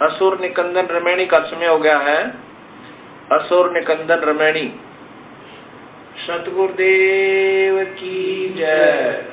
असुर निकंदन रमैनी का समय हो गया है। असुर निकंदन रमैनी। सतगुरुदेव की जय।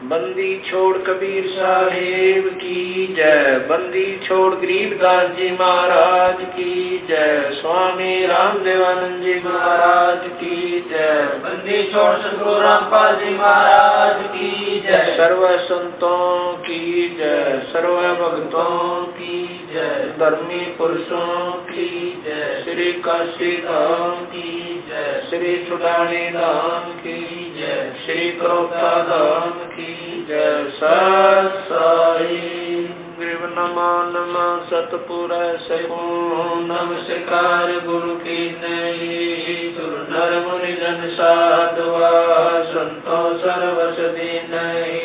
बंदी छोड़ कबीर साहेब की जय। बंदी छोड़ गरीबदास जी महाराज की जय। स्वामी रामदेवानंद जी महाराज की जय। बंदी छोड़ सतगुरु रामपाल जी महाराज की जय। सर्व संतों की जय। सर्व भक्तों की जय। धर्मी पुरुषों की जय। श्री काशी धाम की जय। श्री चुड़ानी धाम की जय। श्री करोता धाम की जय। सत साई ग्रीव नमा नमा सतपुर सकूं नमस्कार गुरु की नई। सुर नर मुनि जन साधुआ संतो सर्वस दीनहि।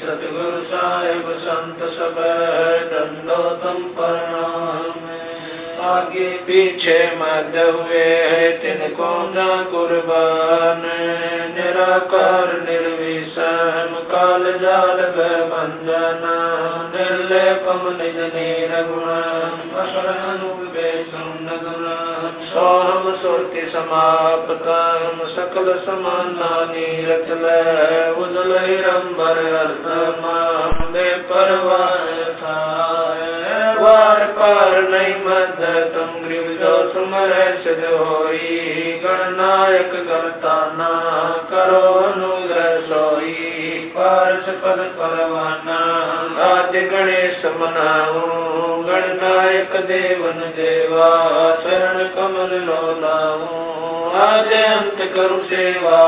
सतगुरु साहिब संत सब दंडोतम प्रणाम। आगे पीछे मत हुए तिनको न कुर्बान। निराकार निर्विषम काल जाल भंजन। निर्लेपम निज निर्गुण सोहम सुरति समाप्तम सकल समानानि रचल। उजल हिरंबर अर्धमे परवार था। वार पार नहीं मद तुम ग्रीव जो सुमर सिद्ध होई। गणनायक गणताना करो अनुग्रह सोई। पारस पद परवाना आदि गणेश मनाऊं। गणनायक देवन देवा शरण कमल लो लाऊं। आदि अंत करु सेवा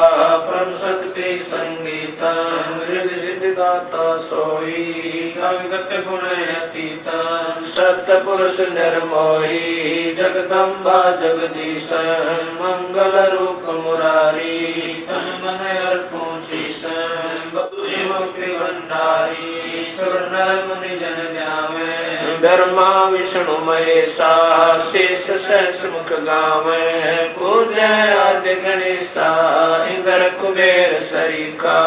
परम शक्ति संगीता। हृदय सिद्धि दाता सोई अविगत गुण अतीता। सत्य पुरुष निर्मोही जगदम्बा जगदीश। मंगल रूप मुरारी तन मन अर्पण शीश। बधुरी मुक्ति भंडारी सुर नर मुनि जन ध्यावे। ब्रह्मा विष्णु महेशा शेष सहस्र मुख गावे। पूज्य आदि गणेशा इंद्र कुबेर सरीखा।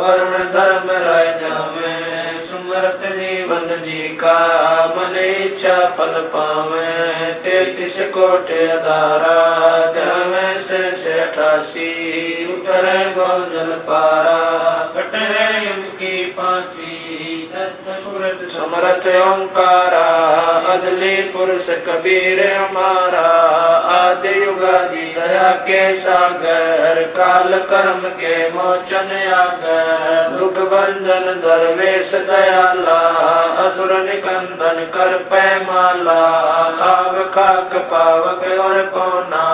वरुण धर्म राय जावे। सुमरत जीवन जी का मन इच्छा फल पावे। 33 कोटि अधारा जावे से 88। उतर गौजल पारा कटे यम की फांसी। समरथ ओंकारा अदली पुरुष कबीर हमारा। आदि युगादि दया के सागर काल कर्म के मोचन आगर। दुख भंजन दरवेश दयाला असुर निकंदन कर पैमाला। आग खाक पावक और पौना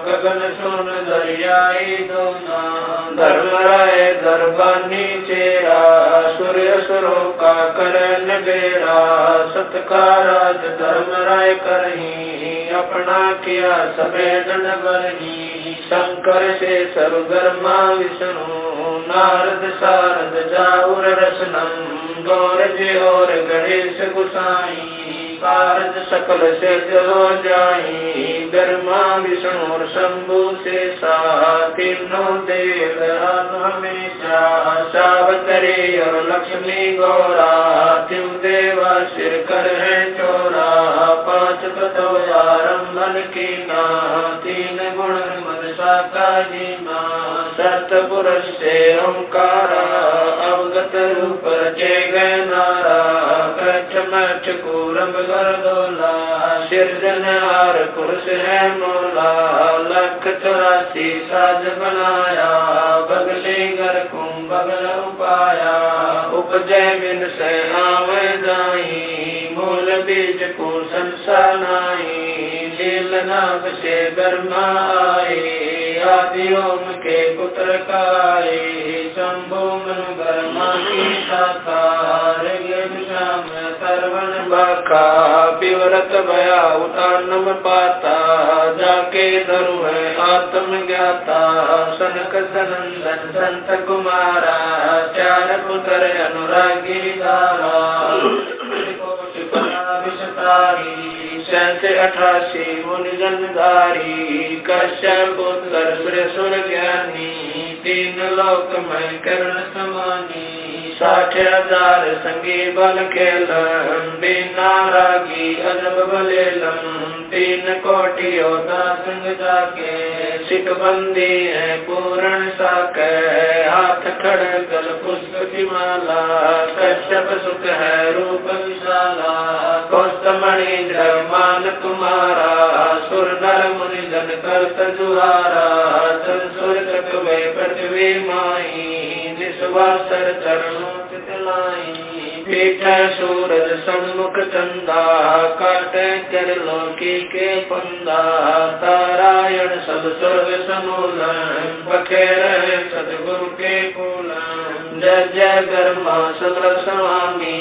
गगन सुन दरियाई दोना। धर्म राय दरबानी चेरा सूर्य सुरों का करन बेरा। सत्काराज धर्म राय करही अपना किया सवेदन बरही। शंकर से सर्वधर्मा विष्णु नारद सारद जाऊर रसनम। गौर जी और गणेश गुसाई कारज सकल से हो जाई। ब्रह्मा विष्णु और शंभु से तीनों देव हमेशा। सावतरी और लक्ष्मी गौरा तिम देवा सिर कर है चोरा। 5 तत्व आरंभन की ना 3 गुण मनसा का जीना। सतपुरुष से ओंकारा अवगत रूप रचे गए नारा। कच्छ मच्छ कूरम गर्दोला सिरजनहार पुरुष है मोला। 184 साज बनाया बगली घर कुंभ बगल उपाया। उपजय बिन से आवे जाई मूल बीज को संसानाई। लील नाग से ब्रह्मा आए आदि ओम के पुत्र काए। शंभु मनु ब्रह्मा की शाखा श्याम सर्वन बाका। विवरत भया उतानम पाता जाके धरु है आत्म ज्ञाता। सनक सनंदन संत कुमारा 4 पुत्र अनुरागी धारा। 88 मुनि जनधारी। कश्यप पुत्र सुर ज्ञानी 3 लोक में कर्ण समानी। 60,000 संगी बल खेलन, बिना रागी अजब बलेलम, 3 कोटि योद्धा संग जाके, सिख बंदी है पूर्ण साके, हाथ खड़गल पुष्प की माला, कश्यप सुख है रूप विशाला, कौस्तमणि मान तुम्हारा, सुर नर मुनि जन करत जुहारा, संसुर चकवे पृथ्वी माई, निस्वासर चरणों चितलाई, पीठ सूरज सन्मुख चंदा, काटे कर लोकी के फंदा, तारायण सब स्वर्ग समूलन, बखेर सदगुरु के फूलन, जय जय गर्मा समर स्वामी,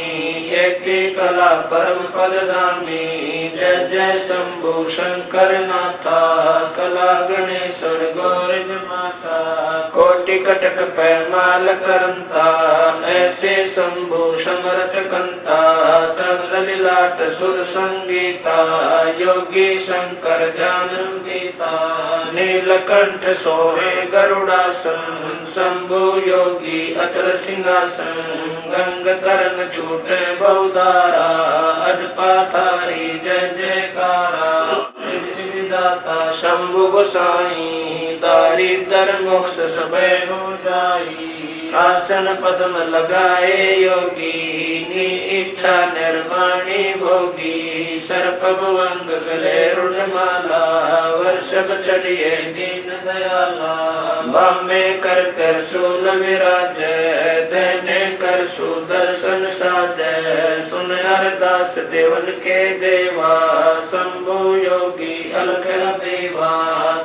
एक कला परम पद धामी, जय जय शंभु शंकर नाथा, कला गणेश्वर गौरज माता, कोटि कटक पैमाल करंता, ऐसे शंभु समरथ कंता, चंद्रलीलाट सुर संगीता, योगी शंकर जानम गीता, नीलकंठ सोहे गरुड़ासन, शंभु योगी अचल सिंहासन, गंग करण छूटे बहुधारा, अजपाधारी जय जयकारा, दाता शंभु गोसाई, दारिद्र मोक्ष सबे हो जाई, आसन पद्म लगाए योगी, नी इच्छा निर्माणी भोगी, सर्प भुवंग गले रुणमाला, वर्षभ चढ़िए दीन दयाला, बामे कर कर शूल विराज, देने कर सुदर्शन साजै, सुन अरदास देवन के देवा, शंभु योगी अलग देवा,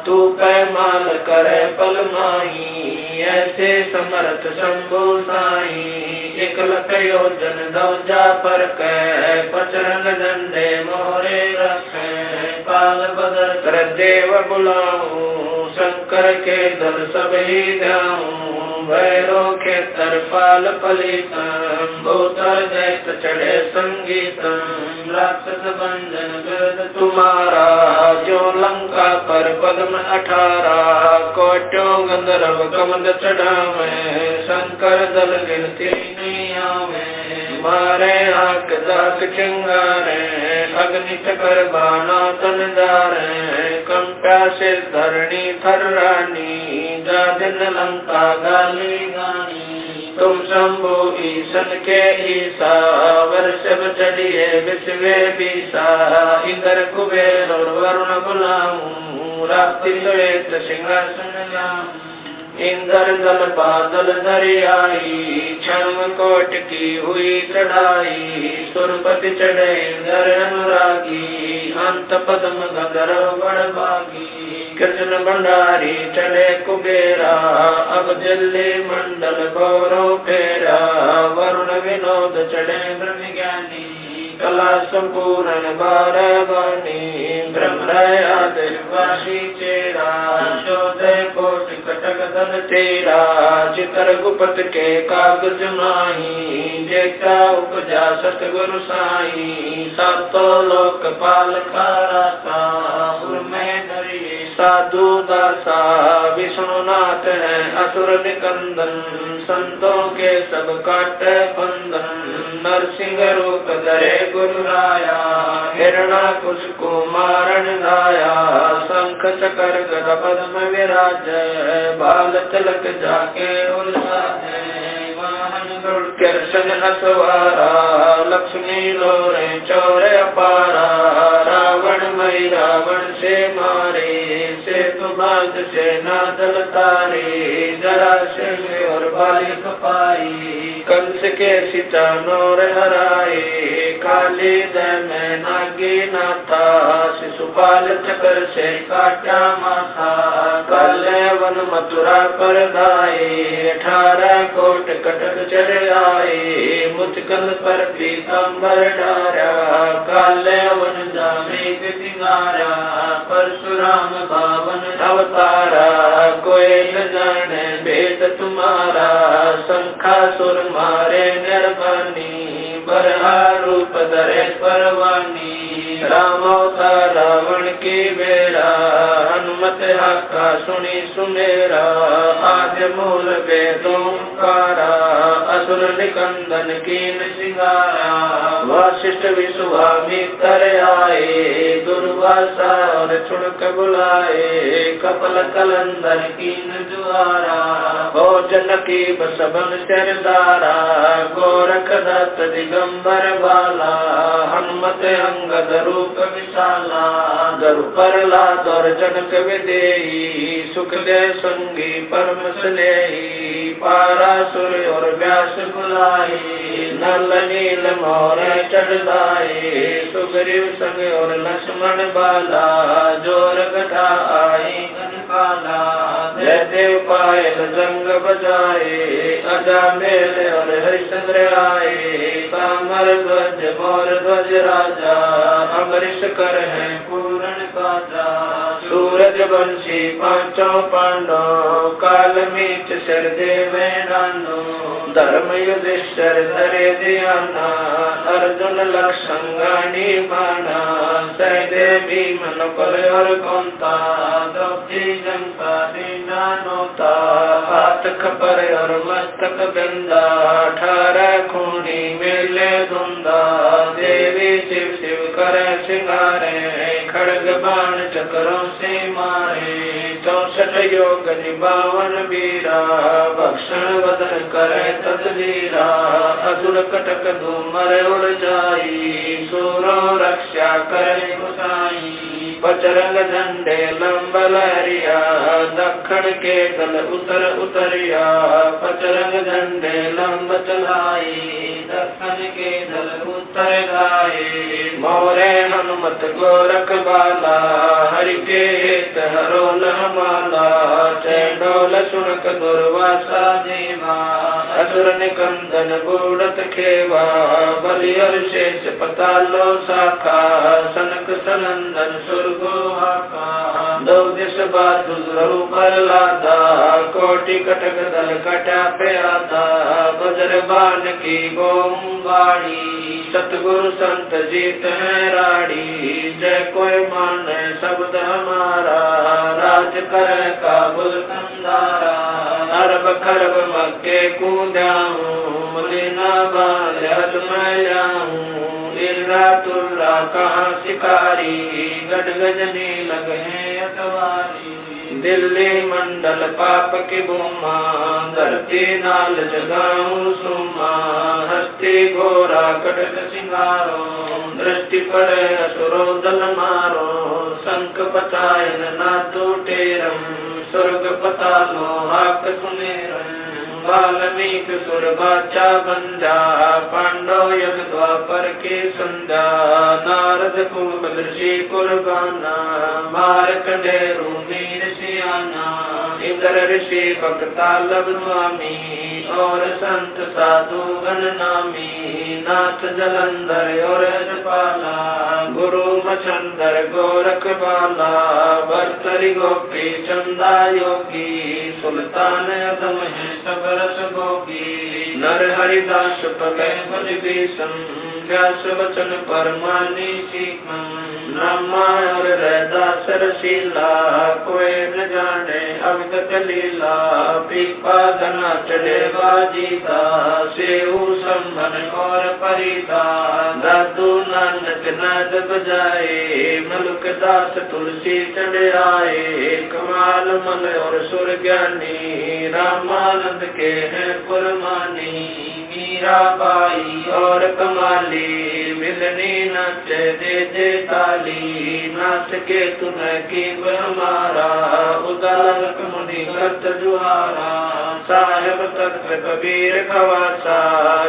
तू पैमाल करे पल माही, ऐसे समर्थ शंभु साई, 1 लख योजन दौजा पर कै, पचरंग झंडे मोरे रखे, पाल बदर कर देव बुलाऊं, शंकर के दल सब ही ध्याऊं, भैरो के तरपाल पलितम, भूतर दैत चढ़े संगीतम, राक्षस भंजन गर्द तुम्हारा, जो लंका पर पद्म 18, कोटों गंधर्व कमंद चढ़ावे, शंकर दल गिनती नहीं आवे, मारे आंख दाक चिंगारे, अग्नि चकर बाना तन दारे, कंप्या से धरणी थर्रानी, जादिन लंका गाली गानी, तुम शंभु ईशन के ईसा, वर्षभ चढ़िए विश्वे बीसा, इंद्र कुबेर और वरुण बुलाऊं, रात्रि श्वेत सिंहासन लाऊं, इंद्र दल बादल दरियाई, क्षण कोट की हुई चढ़ाई, सुरपति चढ़े इंद्र अनुरागी, अंत पद्म गंधर्व बड़भागी, कृष्ण भंडारी चढ़े कुबेरा, अब दिल्ली मंडल गौरव फेरा, वरुण विनोद चढ़े ब्रह्म ज्ञानी, कला संपूर्ण बारवानी, ब्रह्मयादि चेरा, शोधे कोटि कटक धन तेरा, चितर गुपत के कागज माही, जेता उपजा सतगुरु साई, सातों लोक पाल खाराता, में धरिए साधु दासा, विष्णुनाथ है असुर निकंदन, संतों के सब काटे बंधन, नरसिंह रूप धरे गुरु राया, हिरणाकुश को मारण गाया, शंख चकर गदा पद्म विराज, बाल तिलक जाके उल्लासे, वाहन गरुड़ कृष्ण असवारा, लक्ष्मी लोरे चौरे अपारा, रावण मई रावण से मारे, सेतु बांध से नादल तारे, जरा सिंह और बाली कपाई, कंस के सीता नौर हराए, काली दम नागी नाथा, शिशुपाल चक्र से काटा माथा, काले वन मथुरा पर गाए, 18 कोट कटक चढ़ आए, मुचकंद पर पीताम्बर डारा, काले वन जामे सिंगारा, परशुराम बावन अवतारा, कोई न जाने भेद तुम्हारा, शंखासुर मारे निर्वाणी, बरहा रूप धरे परवानी, राम अवतार रावण की बेड़ा, हनुमत हाका सुनी सुमेरा, आद्य मूल वेदों कारा, असुर निकंदन कीन सिंगारा। वशिष्ठ विश्वामित्र आए दुर्वासा और छुड़क बुलाए कपल कलंदर कीन जुआरा। हो जनकी बसबन सरदारा गोरख दत्त दिगंबर बाला। हनुमत अंगद रूप विशाला दरु प्रहलाद और जनक विदेही। सुख दे संगी परम स्नेही पारासुर और व्यास बुलाए। नल नील मोर चढ़ाए सुग्रीव संग और लक्ष्मण बाला। जोर गदा आई काला जय देव पायल जंग बजाए। अजा मेल और हरिश्चंद्र आए तामर ध्वज मोर ध्वज राजा। अमृष कर है पूर्ण काजा। सूरज वंशी पांचों पांडव काल मीच शर देव नानो। धर्म युधिष्ठिर धरे ध्याना अर्जुन लक्षंगानी बाणा। सहदेव भीमन पर और कुंता द्रौपदी जनता दीना नोता। हाथ खपर और मस्तक बिंदा 18 खूनी मेले धुंदा। देवी शिव शिव कर सिंगारे खड़ग बाण चक्रों से मारे। 64 योग 52 वीरा भक्षण वदन करे तदवीरा। असुर कटक धूमर उड़ जाई सूरो रक्षा करे गुसाई। पचरंग झंडे लंब लहरिया दक्षिण के दल उतर उतरिया। पचरंग झंडे लंब चलाई दक्षिण के दल उतर गाए। मोरे हनुमत गोरख बाला हरि के हित हरोल माला। चंडोल सुनक दुर्वासा देवा असुर निकंदन बूढ़त खेवा। बलि और शेष पतालो शाखा सनक सनंदन सुरगो हाका। दो दिश बादुर पर लादा कोटि कटक दल कटा पे आता। वज्र बाण की गोम बाड़ी सतगुरु संत जीत है राड़ी। जय कोई मान शब्द हमारा राज कर काबुल कंदारा। अरब खरब मक्के कूदाऊं मुलीना बाल हद मैं जाऊं। इर्रा तुर्रा कहाँ शिकारी गढ़ गजनी लगे अतवारी। दिल्ली मंडल पाप की बुमा धरती नाल जगाऊं सुमा। हस्ती घोरा कटक सिंगारो दृष्टि पड़े असुरो दल मारो। शंख पतायन ना टूटेरम स्वर्ग पतालो हाक सुनेरम। वाल्मीक सुर बाचा बंजा पांडव यग द्वापर के संध्या। नारद कुल ऋषि कुर्बाना मार्कंडेय मीर सियाना। इंद्र ऋषि भक्तालब स्वामी और संत साधु गण नामी। नाथ जलंधर और पाला गुरु मचंदर गोरख बाला। भर्तरी गोपी चंदा योगी सुल्तान अदम है सब रस भोगी। नर हरिदास पले बल भीषण व्यास वचन परमानी सीखम। ब्रह्मा और रैदास रसीला कोई न जाने अवगत लीला। पीपा धना चढ़े बाजीता सेऊ संभन और परिता। दादू नानक नाद बजाए मलुक दास तुलसी चढ़ आए। कमाल मल और सुर ज्ञानी रामानंद के हैं पुरमानी। मीरा बाई और कमाली मिलनी नच दे दे ताली। नाच के तुम्हें की हमारा उदालक मुनि करत जुहारा। साहेब तख्त कबीर खवासा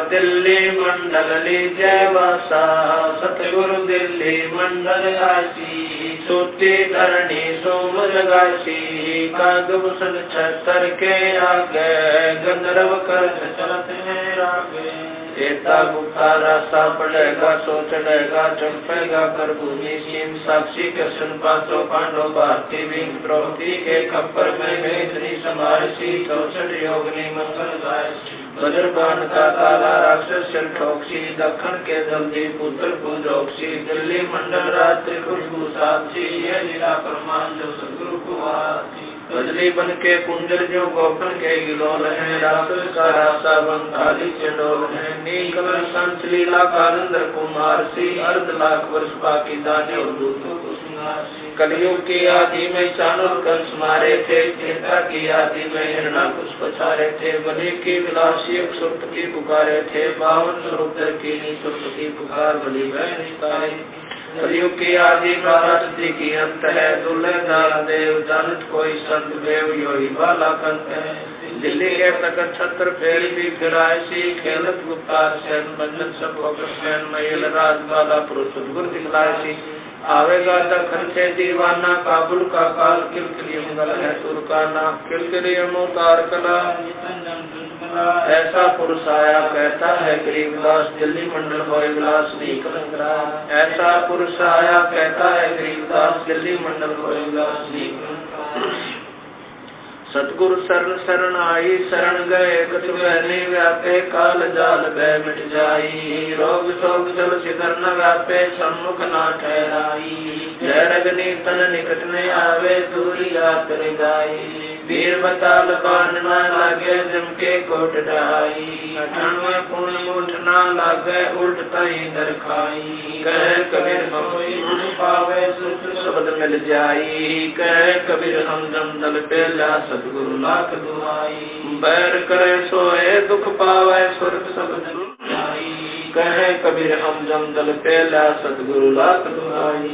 दिल्ली मंडल लीजय वासा। सतगुरु दिल्ली मंडल आसी सूती धरणी सोम जगासी। काग भूषण छतर के आगे गंधर्व कर चलत है रागे। एता गुप्ता रास्ता पड़ेगा सो चढ़ेगा चंपेगा कर भूमि सीम। साक्षी कृष्ण पात्रो पांडव भारती भीम द्रौपदी के खप्पर में भेजनी समारसी। 64 योगनी मंगल गाय वज्रबाण का ताला राक्षस चल ठोकसी। दक्षिण के जल्दी पुत्र पूजोक्सी। दिल्ली मंडल रात्रि खुशबू साक्षी। ये लीला प्रमाण जो सदगुरु को आती। कजली बन के कुंजर जो गोपन के गिलोल है, रासुर का रासा बंगाली चंडोल है, नीकल संत लीला कालंदर कुमार सी, अर्ध लाख वर्ष बाकी दाने और दूतों को सिंगार। कलयुग की आदि में चाणुर कंस मारे थे, त्रेता की आदि में हिरणाकुश पछारे थे, बलि की विलासी सुरपति पुकारे थे, 52 स्वरूप की सुरपति पुकार बलि वह निस्तारे। कलयुग की आदि 12 सदी की अंत है, दुल्हे दाल देव जानत कोई संत देव, योही बाला कंत है। दिल्ली के तक छत्र फेर भी फिराय सी, खेलत गुप्तार सैन बंधन सब सैन, महिल राज बाला पुरुष गुर दिखलाय सी। आवेगा दखन से दीवाना, काबुल का काल किलकिली मंगल है तुर्काना, किलकिली अवतार कला ऐसा पुरुष आया कहता है गरीबदास, दिल्ली मंडल होय विलास नहीं कलंकरा। ऐसा पुरुष आया कहता है गरीबदास, दिल्ली मंडल होय विलास नहीं। सतगुरु शरण शरण आई, शरण गए कछु बहने व्यापे, काल जाल भय मिट जाई, रोग शोक जल सिधर न व्यापे, सम्मुख ना ठहराई। जय रगनी तन निकट न आवे, दूरी जात गाई, वीर बताल कान न लागे, जम के कोट ढाई। 98 पुण्य मुठ न लागे, उल्ट तई दर खाई। कह कबीर हम पावे, सुख शब्द मिल जाई, कह कबीर हम जम दल पे ला, सतगुरु लाख दुआई। बैर करे सोए दुख पावे, सुरत शब्द दुआई, कहे कबीर हम जम दल पे ला, सतगुरु लाख दुआई।